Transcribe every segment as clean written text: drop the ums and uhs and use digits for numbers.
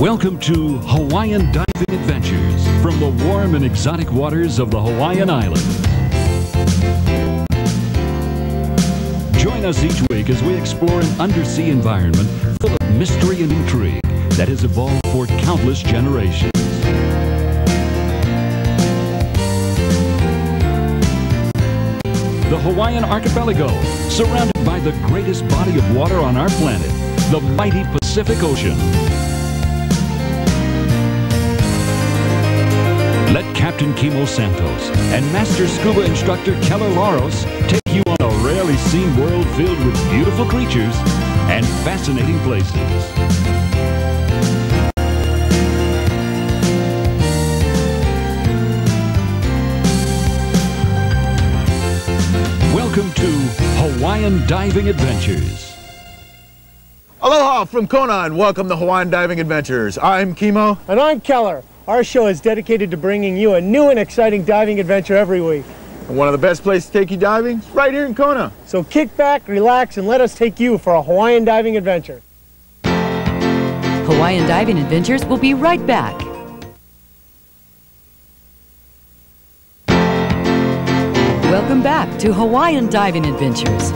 Welcome to Hawaiian Diving Adventures from the warm and exotic waters of the Hawaiian Islands. Join us each week as we explore an undersea environment full of mystery and intrigue that has evolved for countless generations. The Hawaiian Archipelago, surrounded by the greatest body of water on our planet, the mighty Pacific Ocean. Let Captain Kimo Santos and Master Scuba Instructor Keller Laros take you on a rarely seen world filled with beautiful creatures and fascinating places. Welcome to Hawaiian Diving Adventures. Aloha from Kona and welcome to Hawaiian Diving Adventures. I'm Kimo. And I'm Keller. Our show is dedicated to bringing you a new and exciting diving adventure every week. And one of the best places to take you diving is right here in Kona. So kick back, relax, and let us take you for a Hawaiian diving adventure. Hawaiian Diving Adventures will be right back. Welcome back to Hawaiian Diving Adventures.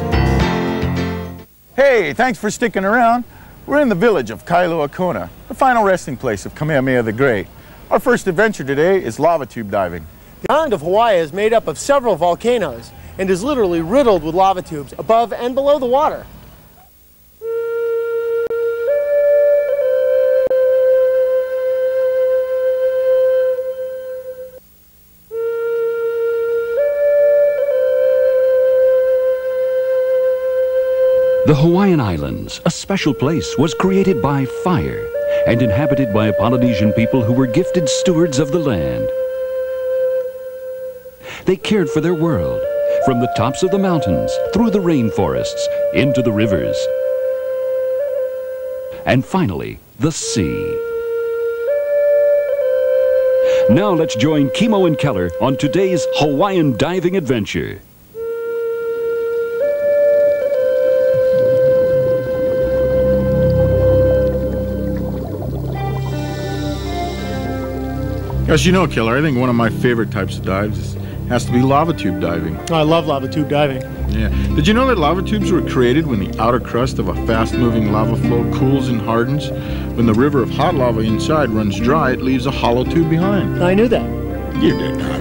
Hey, thanks for sticking around. We're in the village of Kailua, Kona, the final resting place of Kamehameha the Great. Our first adventure today is lava tube diving. The island of Hawaii is made up of several volcanoes and is literally riddled with lava tubes above and below the water. The Hawaiian Islands, a special place, was created by fire and inhabited by Polynesian people who were gifted stewards of the land. They cared for their world, from the tops of the mountains, through the rainforests, into the rivers, and finally, the sea. Now let's join Kimo and Keller on today's Hawaiian diving adventure. As you know, Keller, I think one of my favorite types of dives has to be lava tube diving. I love lava tube diving. Yeah. Did you know that lava tubes were created when the outer crust of a fast-moving lava flow cools and hardens? When the river of hot lava inside runs dry, it leaves a hollow tube behind. I knew that. You did not.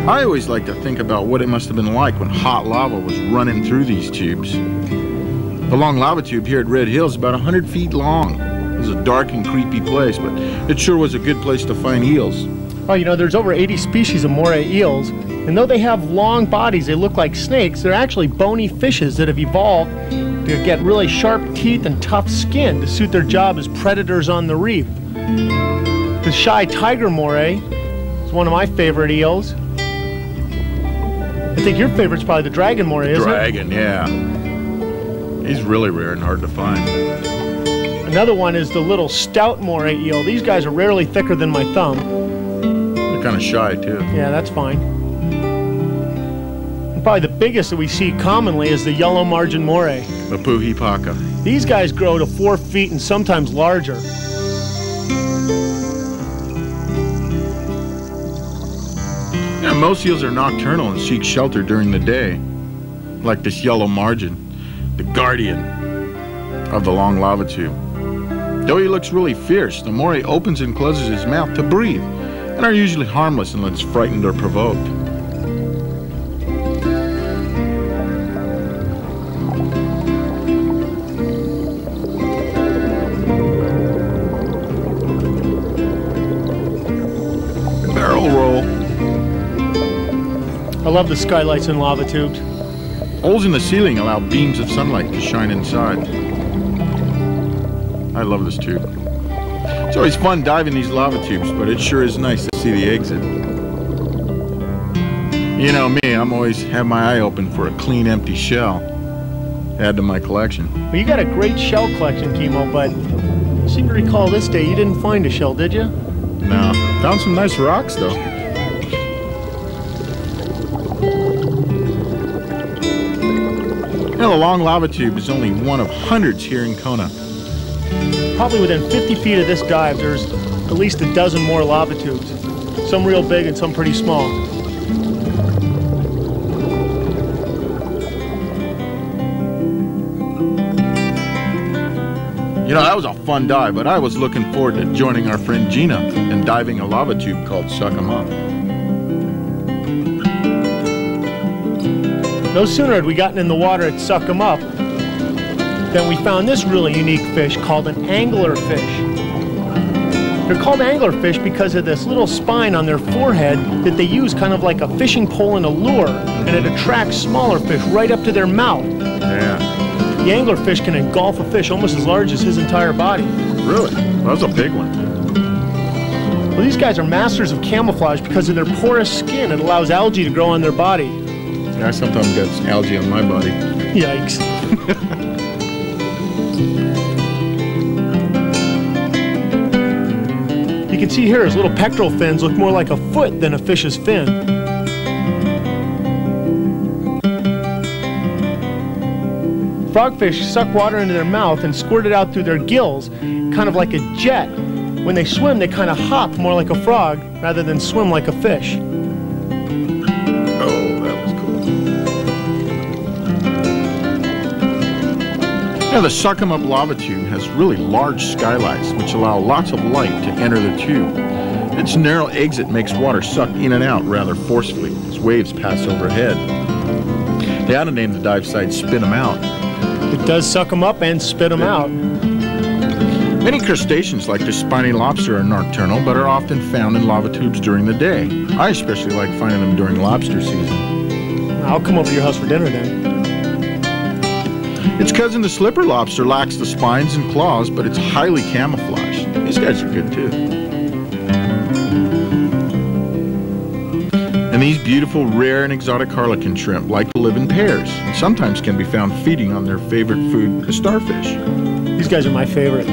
I always like to think about what it must have been like when hot lava was running through these tubes. The long lava tube here at Red Hill is about 100 feet long. It was a dark and creepy place, but it sure was a good place to find eels. Oh, you know, there's over 80 species of moray eels, and though they have long bodies, they look like snakes, they're actually bony fishes that have evolved to get really sharp teeth and tough skin to suit their job as predators on the reef. The shy tiger moray is one of my favorite eels. I think your favorite's probably the dragon moray, isn't it? Dragon, yeah. He's really rare and hard to find. Another one is the little stout moray eel. These guys are rarely thicker than my thumb. They're kind of shy, too. Yeah, that's fine. And probably the biggest that we see commonly is the yellow margin moray. The puhipaka. These guys grow to 4 feet and sometimes larger. Yeah, most eels are nocturnal and seek shelter during the day. Like this yellow margin, the guardian of the long lava tube. Though he looks really fierce, the moray opens and closes his mouth to breathe, and are usually harmless unless frightened or provoked. Barrel roll. I love the skylights in lava tubes. Holes in the ceiling allow beams of sunlight to shine inside. I love this tube. It's always fun diving these lava tubes, but it sure is nice to see the exit. You know me, I'm always have my eye open for a clean, empty shell. Add to my collection. Well, you got a great shell collection, Kimo, but I seem to recall this day you didn't find a shell, did you? No. Found some nice rocks, though. Now, the long lava tube is only one of hundreds here in Kona. probably within 50 feet of this dive, there's at least a dozen more lava tubes. Some real big and some pretty small. You know, that was a fun dive, but I was looking forward to joining our friend Gina and diving a lava tube called Suck 'em Up. No sooner had we gotten in the water at Suck 'em Up than we found this really unique fish called an anglerfish. They're called anglerfish because of this little spine on their forehead that they use kind of like a fishing pole and a lure, and it attracts smaller fish right up to their mouth. Yeah. The anglerfish can engulf a fish almost as large as his entire body. Really? That was a big one. Well, these guys are masters of camouflage because of their porous skin. It allows algae to grow on their body. Yeah, I sometimes get algae on my body. Yikes. You can see here his little pectoral fins look more like a foot than a fish's fin. Frogfish suck water into their mouth and squirt it out through their gills, kind of like a jet. When they swim, they kind of hop more like a frog rather than swim like a fish. Oh, that was cool. Now, the Suck 'em Up lava tube has really large skylights, which allow lots of light to enter the tube. Its narrow exit makes water suck in and out rather forcefully as waves pass overhead. They ought to name the dive site Spit 'em Out. It does suck them up and spit them out. Many crustaceans like the spiny lobster are nocturnal, but are often found in lava tubes during the day. I especially like finding them during lobster season. I'll come over to your house for dinner then. Its cousin, the slipper lobster, lacks the spines and claws, but it's highly camouflaged. These guys are good too. And these beautiful, rare, and exotic harlequin shrimp like to live in pairs, and sometimes can be found feeding on their favorite food, the starfish. These guys are my favorite.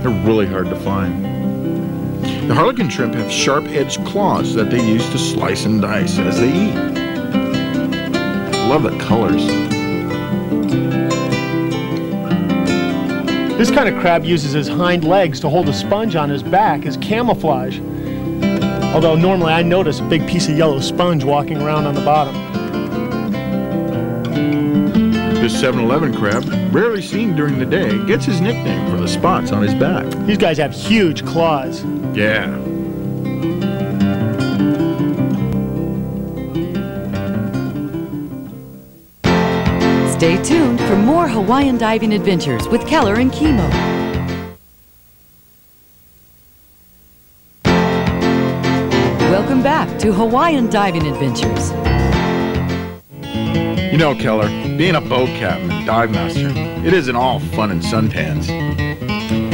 They're really hard to find. The harlequin shrimp have sharp-edged claws that they use to slice and dice as they eat. Love the colors. This kind of crab uses his hind legs to hold a sponge on his back as camouflage. Although normally I notice a big piece of yellow sponge walking around on the bottom. This 7-Eleven crab, rarely seen during the day, gets his nickname from the spots on his back. These guys have huge claws. Yeah. Stay tuned for more Hawaiian diving adventures with Keller and Kimo. Welcome back to Hawaiian Diving Adventures. You know, Keller, being a boat captain and dive master, it isn't all fun and suntans.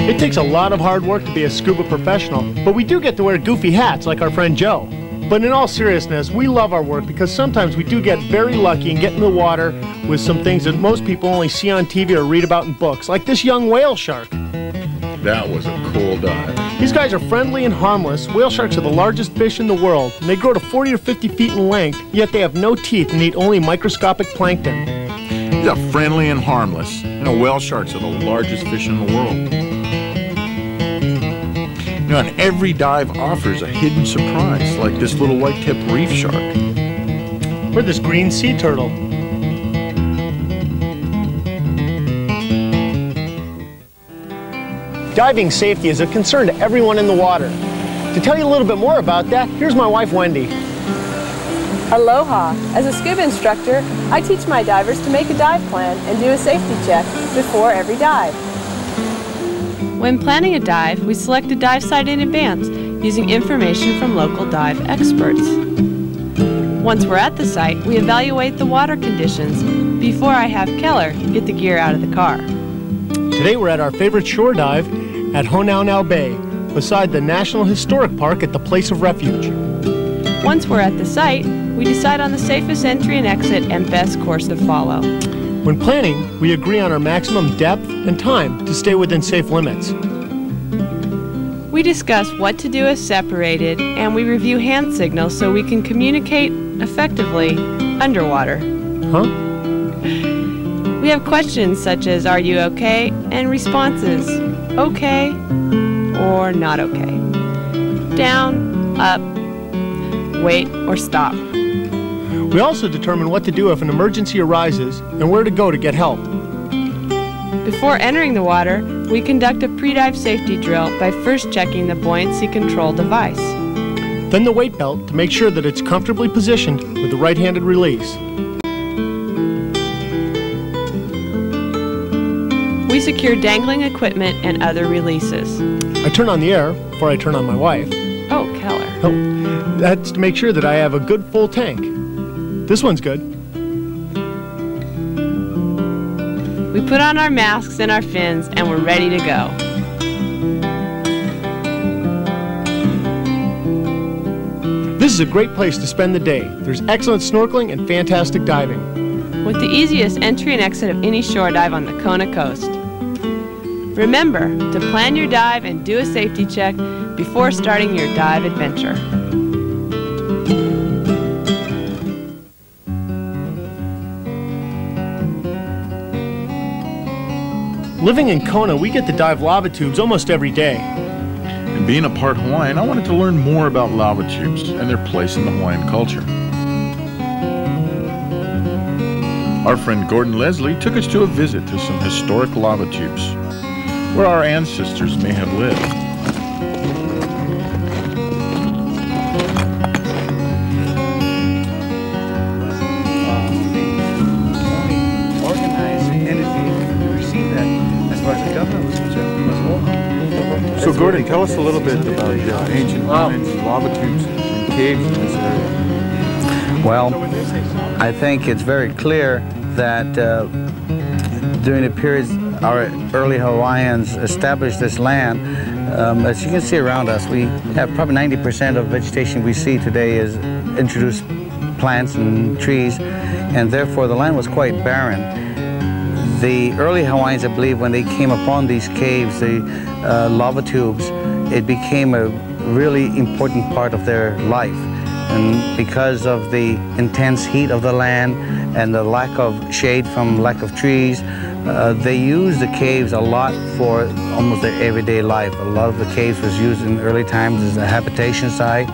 It takes a lot of hard work to be a scuba professional, but we do get to wear goofy hats like our friend Joe. But in all seriousness, we love our work because sometimes we do get very lucky and get in the water with some things that most people only see on TV or read about in books, like this young whale shark. That was a cool dive. These guys are friendly and harmless. Whale sharks are the largest fish in the world, and they grow to 40 or 50 feet in length, yet they have no teeth and eat only microscopic plankton. These are friendly and harmless. You know, whale sharks are the largest fish in the world. You know, and every dive offers a hidden surprise, like this little white-tipped reef shark. Or this green sea turtle. Diving safety is a concern to everyone in the water. To tell you a little bit more about that, here's my wife, Wendy. Aloha! As a scuba instructor, I teach my divers to make a dive plan and do a safety check before every dive. When planning a dive, we select a dive site in advance using information from local dive experts. Once we're at the site, we evaluate the water conditions before I have Keller get the gear out of the car. Today we're at our favorite shore dive at Honaunau Bay, beside the National Historic Park at the Place of Refuge. Once we're at the site, we decide on the safest entry and exit and best course to follow. When planning, we agree on our maximum depth and time to stay within safe limits. We discuss what to do if separated, and we review hand signals so we can communicate effectively underwater. Huh? We We have questions such as, are you okay? And responses, okay or not okay. Down, up, wait, or stop. We also determine what to do if an emergency arises and where to go to get help. Before entering the water, we conduct a pre-dive safety drill by first checking the buoyancy control device. Then the weight belt to make sure that it's comfortably positioned with the right-handed release. We secure dangling equipment and other releases. I turn on the air before I turn on my wife. Oh, Keller. Oh, that's to make sure that I have a good full tank. This one's good. We put on our masks and our fins and we're ready to go. This is a great place to spend the day. There's excellent snorkeling and fantastic diving. With the easiest entry and exit of any shore dive on the Kona coast. Remember to plan your dive and do a safety check before starting your dive adventure. Living in Kona, we get to dive lava tubes almost every day. And being a part Hawaiian, I wanted to learn more about lava tubes and their place in the Hawaiian culture. Our friend Gordon Leslie took us to a visit to some historic lava tubes where our ancestors may have lived. So Gordon, tell us a little bit about ancient mines, lava tubes, and caves in this area. Well, I think it's very clear that during the periods our early Hawaiians established this land, as you can see around us, we have probably 90% of vegetation we see today is introduced plants and trees, and therefore the land was quite barren. The early Hawaiians, I believe, when they came upon these caves, the lava tubes, it became a really important part of their life. And because of the intense heat of the land and the lack of shade from lack of trees, they used the caves a lot for almost their everyday life. A lot of the caves was used in early times as a habitation site.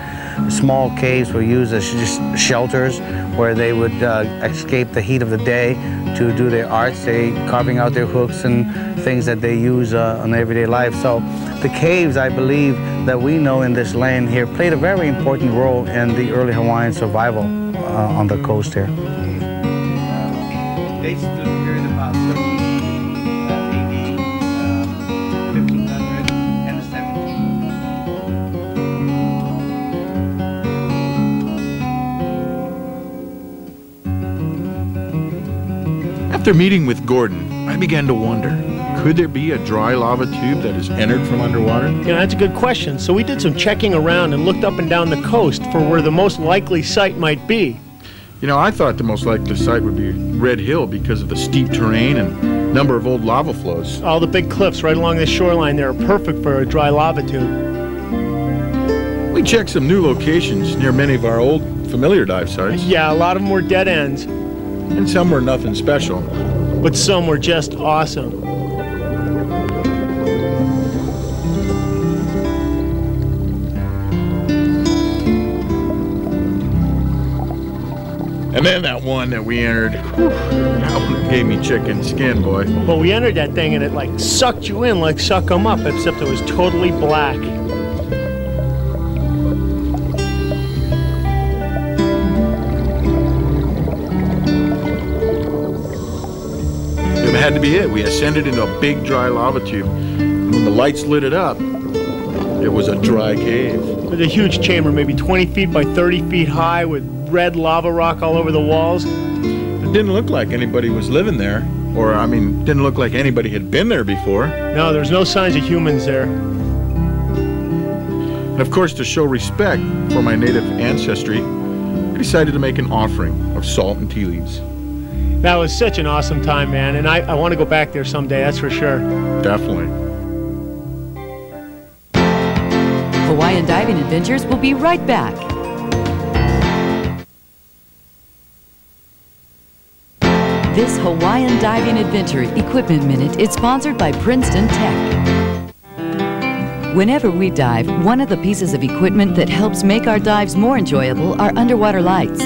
Small caves were used as just shelters where they would escape the heat of the day to do their arts, carving out their hooks and things that they use on everyday life. So the caves, I believe, that we know in this land here played a very important role in the early Hawaiian survival on the coast here. They stood here in about 1500 and the 1700s. After meeting with Gordon, I began to wonder, could there be a dry lava tube that is entered from underwater? You know, that's a good question. So we did some checking around and looked up and down the coast for where the most likely site might be. You know, I thought the most likely site would be Red Hill because of the steep terrain and number of old lava flows. All the big cliffs right along the shoreline there are perfect for a dry lava tube. We checked some new locations near many of our old familiar dive sites. Yeah, a lot of them were dead ends. And some were nothing special. But some were just awesome. And then that one that we entered, that one gave me chicken skin, boy. Well, we entered that thing and it like sucked you in like suck 'em up, except it was totally black. It had to be it. We ascended into a big dry lava tube. And when the lights lit it up, it was a dry cave. It was a huge chamber, maybe 20 feet by 30 feet high with red lava rock all over the walls. It didn't look like anybody was living there. Or, I mean, didn't look like anybody had been there before. No, there's no signs of humans there. And of course, to show respect for my native ancestry, I decided to make an offering of salt and tea leaves. That was such an awesome time, man, and I want to go back there someday, that's for sure. Definitely. Hawaiian Diving Adventures will be right back. This Hawaiian Diving Adventure Equipment Minute is sponsored by Princeton Tech. Whenever we dive, one of the pieces of equipment that helps make our dives more enjoyable are underwater lights.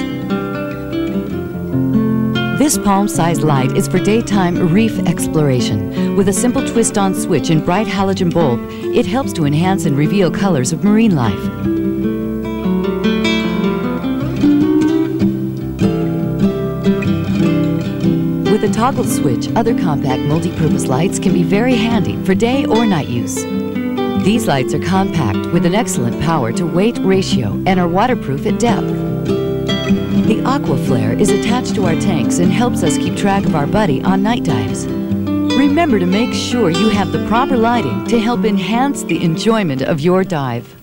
This palm-sized light is for daytime reef exploration. With a simple twist-on switch and bright halogen bulb, it helps to enhance and reveal colors of marine life. With a toggle switch, other compact multi-purpose lights can be very handy for day or night use. These lights are compact with an excellent power-to-weight ratio and are waterproof at depth. The aqua flare is attached to our tanks and helps us keep track of our buddy on night dives. Remember to make sure you have the proper lighting to help enhance the enjoyment of your dive.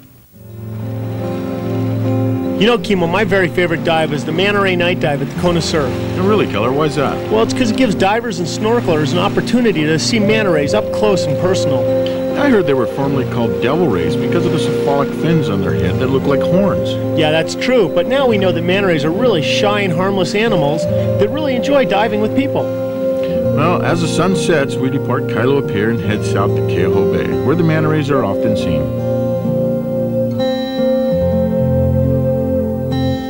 You know, Kimo, my very favorite dive is the Manta Ray night dive at the Kona Surf. Oh, really, Keller? Why's that? Well, it's because it gives divers and snorkelers an opportunity to see manta rays up close and personal. I heard they were formerly called devil rays because of the cephalic fins on their head that look like horns. Yeah, that's true, but now we know that manta rays are really shy and harmless animals that really enjoy diving with people. Well, as the sun sets, we depart Kailua Pier and head south to Keauhou Bay, where the manta rays are often seen.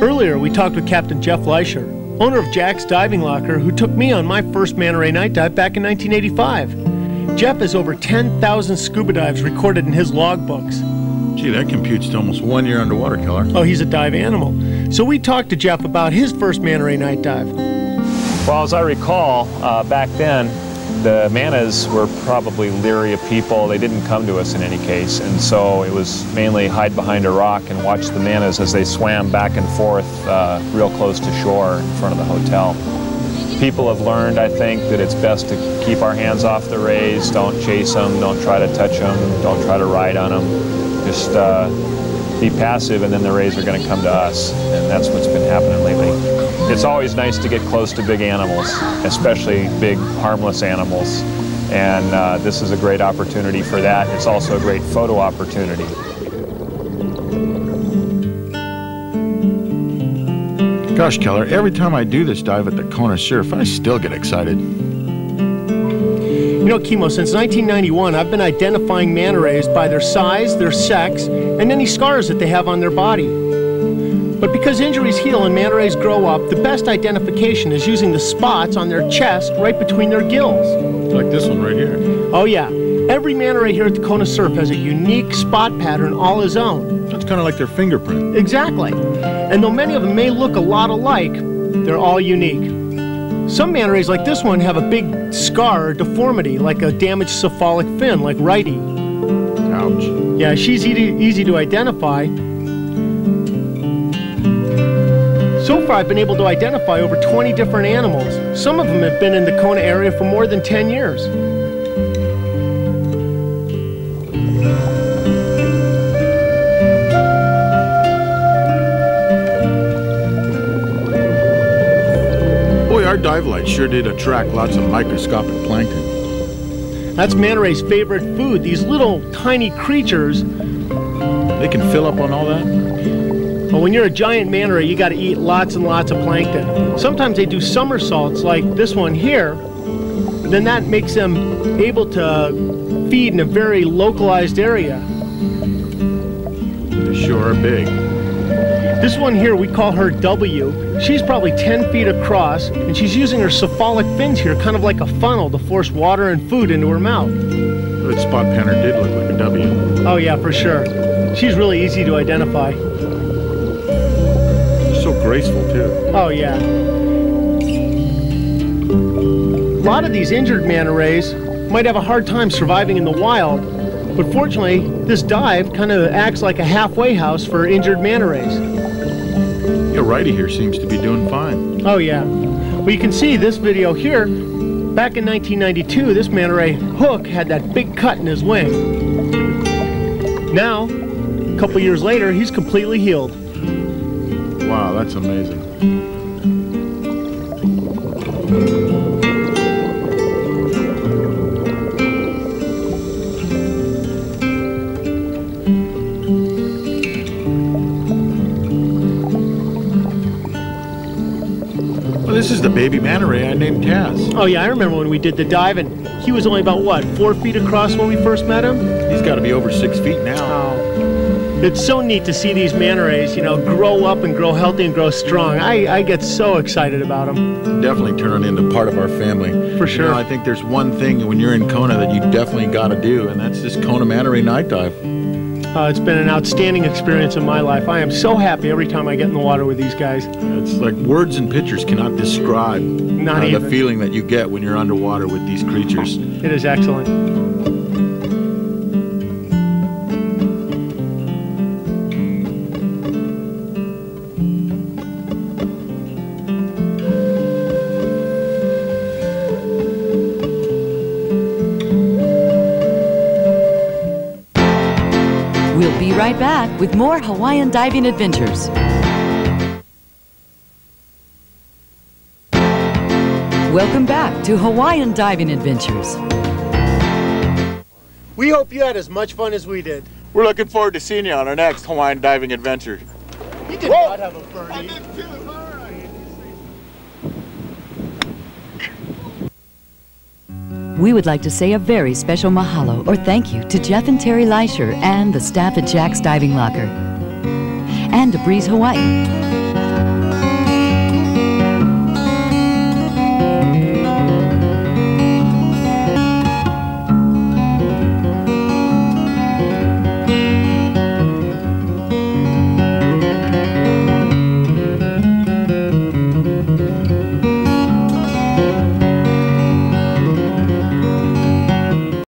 Earlier, we talked with Captain Jeff Leischer, owner of Jack's Diving Locker, who took me on my first manta ray night dive back in 1985. Jeff has over 10,000 scuba dives recorded in his logbooks. Gee, that computes to almost 1 year underwater, Keller. Oh, he's a dive animal. So we talked to Jeff about his first manta ray night dive. Well, as I recall, back then, the mantas were probably leery of people. They didn't come to us in any case, and so it was mainly hide behind a rock and watch the mantas as they swam back and forth real close to shore in front of the hotel. People have learned, I think, that it's best to keep our hands off the rays, don't chase them, don't try to touch them, don't try to ride on them. Just be passive, and then the rays are going to come to us, and that's what's been happening lately. It's always nice to get close to big animals, especially big, harmless animals, and this is a great opportunity for that. It's also a great photo opportunity. Gosh, Keller, every time I do this dive at the Kona Surf, I still get excited. You know, Kimo, since 1991, I've been identifying manta rays by their size, their sex, and any scars that they have on their body. But because injuries heal and manta rays grow up, the best identification is using the spots on their chest right between their gills. Like this one right here. Oh yeah, every manta ray here at the Kona Surf has a unique spot pattern all his own. That's kind of like their fingerprint. Exactly. And though many of them may look a lot alike, they're all unique. Some manta rays like this one have a big scar or deformity, like a damaged cephalic fin, like Righty. Ouch. Yeah, she's easy to identify. So far, I've been able to identify over 20 different animals. Some of them have been in the Kona area for more than 10 years. Our dive lights sure did attract lots of microscopic plankton. That's manta ray's favorite food, these little tiny creatures. They can fill up on all that? Well, when you're a giant manta ray, you got to eat lots and lots of plankton. Sometimes they do somersaults like this one here. Then that makes them able to feed in a very localized area. They sure are big. This one here, we call her W. She's probably 10 feet across, and she's using her cephalic fins here, kind of like a funnel, to force water and food into her mouth. That spot pattern did look like a W. Oh yeah, for sure. She's really easy to identify. So graceful, too. Oh yeah. A lot of these injured manta rays might have a hard time surviving in the wild, but fortunately, this dive kind of acts like a halfway house for injured manta rays. Yeah, Righty here seems to be doing fine. Oh yeah. Well, you can see this video here. Back in 1992, this manta ray Hook had that big cut in his wing. Now, a couple years later, he's completely healed. Wow, that's amazing. This This is the baby manta ray I named Taz. Oh yeah, I remember when we did the dive, and he was only about, what, 4 feet across when we first met him? He's got to be over 6 feet now. Oh. It's so neat to see these manta rays, you know, grow up and grow healthy and grow strong. I get so excited about them. Definitely turning into part of our family. For sure. You know, I think there's one thing when you're in Kona that you definitely got to do, and that's this Kona manta ray night dive. It's been an outstanding experience in my life. I am so happy every time I get in the water with these guys. It's like words and pictures cannot describe the feeling that you get when you're underwater with these creatures. It is excellent. We'll be right back with more Hawaiian diving adventures. Welcome back to Hawaiian Diving Adventures. We hope you had as much fun as we did. We're looking forward to seeing you on our next Hawaiian diving adventure. You did not have a birdie. I did too. We would like to say a very special mahalo or thank you to Jeff and Terry Leisher and the staff at Jack's Diving Locker. And to Breeze Hawaii.